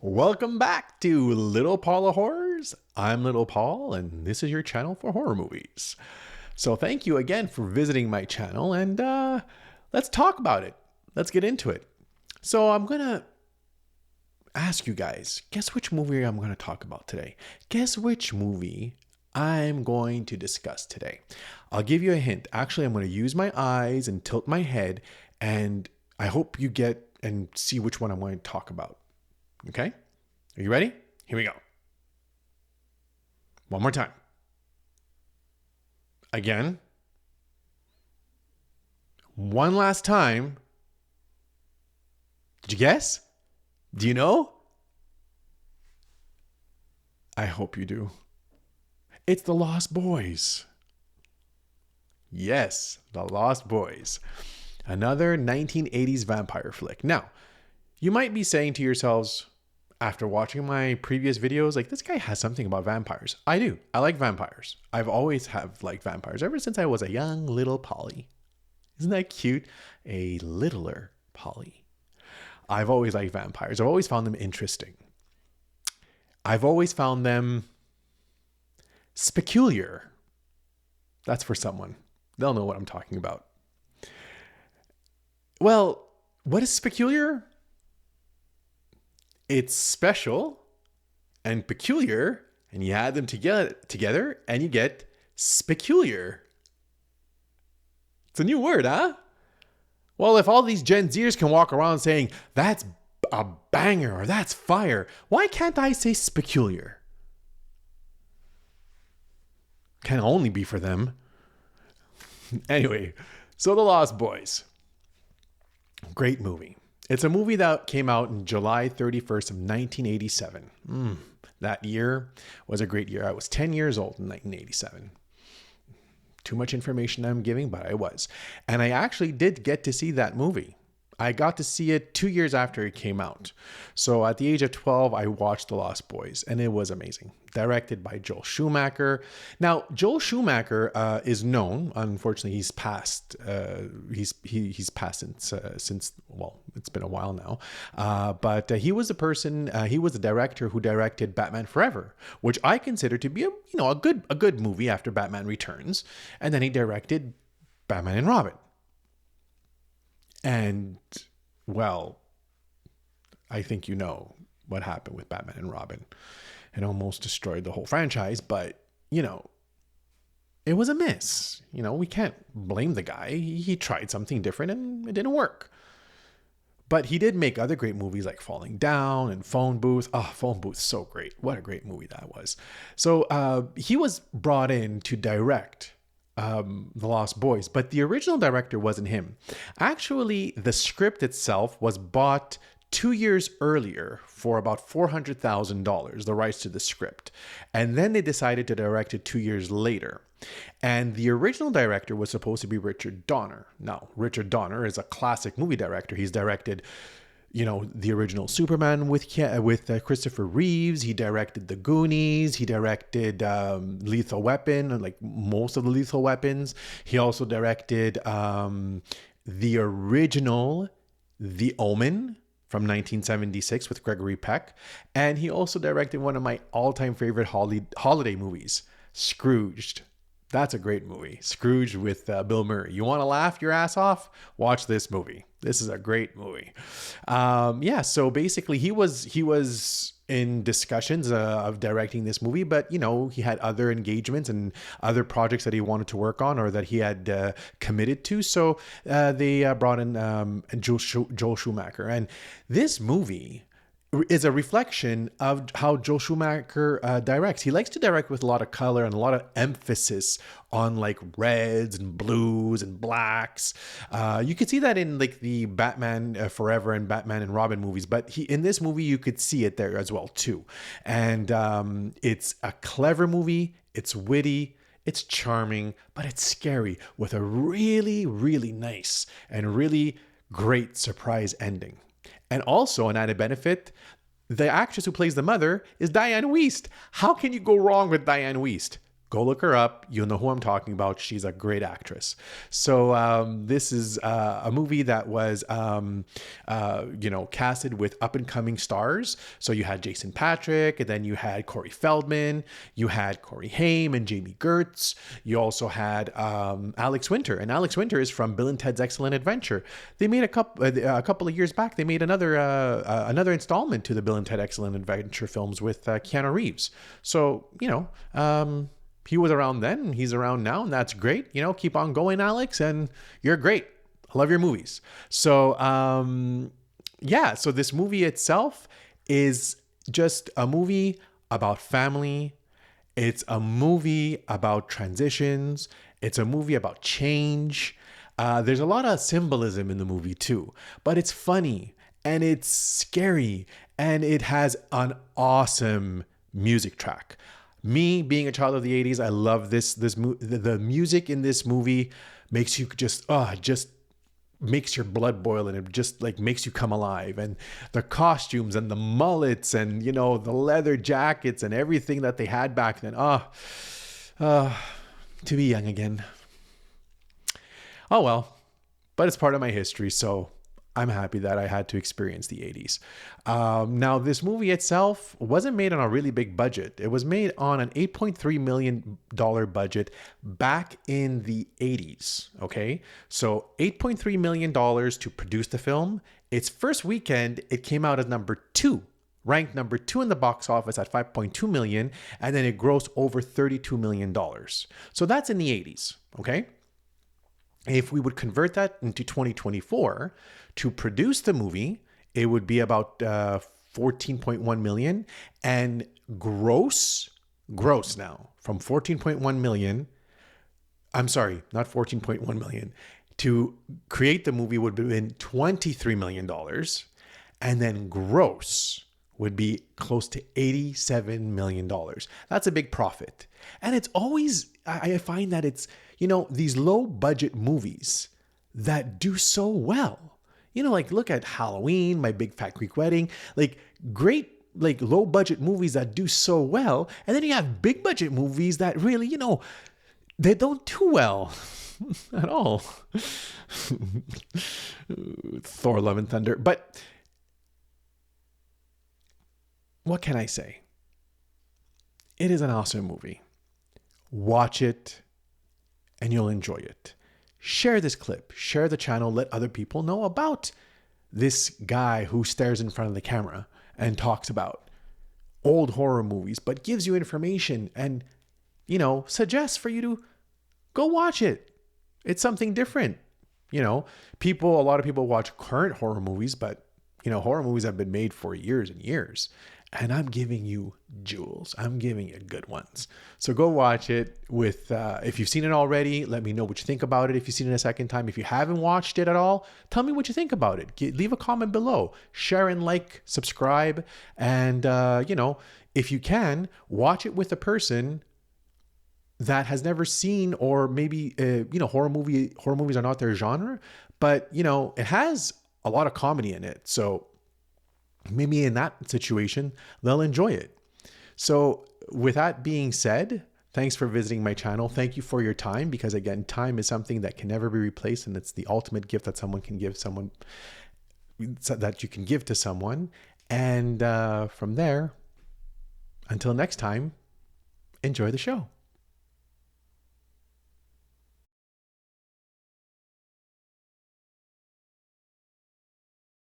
Welcome back to Little Paula Horrors. I'm Little Paul, and this is your channel for horror movies. So thank you again for visiting my channel, and let's talk about it. Let's get into it. So I'm gonna ask you guys, guess which movie I'm gonna talk about today? Guess which movie I'm going to discuss today? I'll give you a hint. Actually, I'm gonna use my eyes and tilt my head, and I hope you get and see which one I'm going to talk about. Okay? Are you ready? Here we go. One more time. Again. One last time. Did you guess? Do you know? I hope you do. It's The Lost Boys. Yes, The Lost Boys. Another 1980s vampire flick. Now, you might be saying to yourselves, after watching my previous videos, like, this guy has something about vampires. I do. I like vampires. I've always have liked vampires ever since I was a young little Polly. Isn't that cute? A littler Polly. I've always liked vampires. I've always found them interesting. I've always found them speculiar. That's for someone. They'll know what I'm talking about. Well, what is speculiar? It's special and peculiar, and you add them together and you get speculiar. It's a new word, huh? Well, if all these Gen Zers can walk around saying, that's a banger or that's fire, why can't I say speculiar? Can only be for them. Anyway, so The Lost Boys. Great movie. It's a movie that came out in July 31st of 1987. That year was a great year. I was 10 years old in 1987. Too much information I'm giving, but I was. And I actually did get to see that movie. I got to see it 2 years after it came out. So at the age of 12, I watched The Lost Boys, and it was amazing. Directed by Joel Schumacher. Now, Joel Schumacher is known. Unfortunately, he's passed. He's passed since well, it's been a while now. But he was the person. He was the director who directed Batman Forever, which I consider to be a good movie after Batman Returns. And then he directed Batman and Robin. And, well, I think you know what happened with Batman and Robin. It almost destroyed the whole franchise, but, it was a miss. We can't blame the guy. He tried something different and it didn't work. But he did make other great movies like Falling Down and Phone Booth. Oh, Phone Booth, so great. What a great movie that was. So he was brought in to direct The Lost Boys, but the original director wasn't him. Actually, the script itself was bought 2 years earlier for about $400,000, the rights to the script. And then they decided to direct it 2 years later. And the original director was supposed to be Richard Donner. Now, Richard Donner is a classic movie director. He's directed the original Superman with Christopher Reeves. He directed The Goonies. He directed Lethal Weapon, like most of the Lethal Weapons. He also directed the original The Omen from 1976 with Gregory Peck. And he also directed one of my all-time favorite holiday movies, Scrooged. That's a great movie. Scrooge with Bill Murray. You want to laugh your ass off? Watch this movie. This is a great movie. So basically he was in discussions of directing this movie, but he had other engagements and other projects that he wanted to work on or that he had committed to. So they brought in Joel Schumacher. And this movie is a reflection of how Joel Schumacher directs. He likes to direct with a lot of color and a lot of emphasis on like reds and blues and blacks. You could see that in like the Batman Forever and Batman and Robin movies, but in this movie you could see it there as well too. And it's a clever movie. It's witty. It's charming, but it's scary with a really, really nice and really great surprise ending. And also, an added benefit, the actress who plays the mother is Diane Wiest. How can you go wrong with Diane Wiest? Go look her up. You'll know who I'm talking about. She's a great actress. So this is a movie that was, casted with up and coming stars. So you had Jason Patrick, and then you had Corey Feldman, you had Corey Haim and Jamie Gertz. You also had Alex Winter, and Alex Winter is from Bill and Ted's Excellent Adventure. They made a couple of years back. They made another installment to the Bill and Ted Excellent Adventure films with Keanu Reeves. So he was around then, he's around now, and that's great. Keep on going, Alex, and you're great. I love your movies. So, so this movie itself is just a movie about family. It's a movie about transitions. It's a movie about change. There's a lot of symbolism in the movie too, but it's funny and it's scary and it has an awesome music track. Me being a child of the 80s, I love the music in this movie makes you just makes your blood boil, and it just like makes you come alive. And the costumes and the mullets and the leather jackets and everything that they had back then. To be young again. Oh well, but it's part of my history, so I'm happy that I had to experience the 80s. Now, this movie itself wasn't made on a really big budget. It was made on an $8.3 million budget back in the 80s. Okay. So $8.3 million to produce the film. Its first weekend, it came out as ranked number 2 in the box office at 5.2 million. And then it grossed over $32 million. So that's in the 80s. Okay. If we would convert that into 2024 to produce the movie, it would be about 14.1 million, and gross now from 14.1 million. I'm sorry, not 14.1 million. To create the movie would have been $23 million, and then gross would be close to $87 million. That's a big profit. And it's always, I find that it's, these low budget movies that do so well. Like look at Halloween, My Big Fat Greek Wedding, like great, like low budget movies that do so well. And then you have big budget movies that really, they don't do well at all. Thor, Love and Thunder. But what can I say? It is an awesome movie. Watch it and you'll enjoy it. Share this clip, share the channel, let other people know about this guy who stares in front of the camera and talks about old horror movies, but gives you information and, suggests for you to go watch it. It's something different. A lot of people watch current horror movies, but, horror movies have been made for years and years. And I'm giving you jewels. I'm giving you good ones. So go watch it if you've seen it already, let me know what you think about it. If you've seen it a second time, if you haven't watched it at all, tell me what you think about it. Leave a comment below, share and like, subscribe. And, if you can, watch it with a person that has never seen, or maybe, horror movies are not their genre, but it has a lot of comedy in it. So maybe in that situation, they'll enjoy it. So with that being said, thanks for visiting my channel. Thank you for your time, because again, time is something that can never be replaced. And it's the ultimate gift that someone can give someone, that you can give to someone. And from there, until next time, enjoy the show.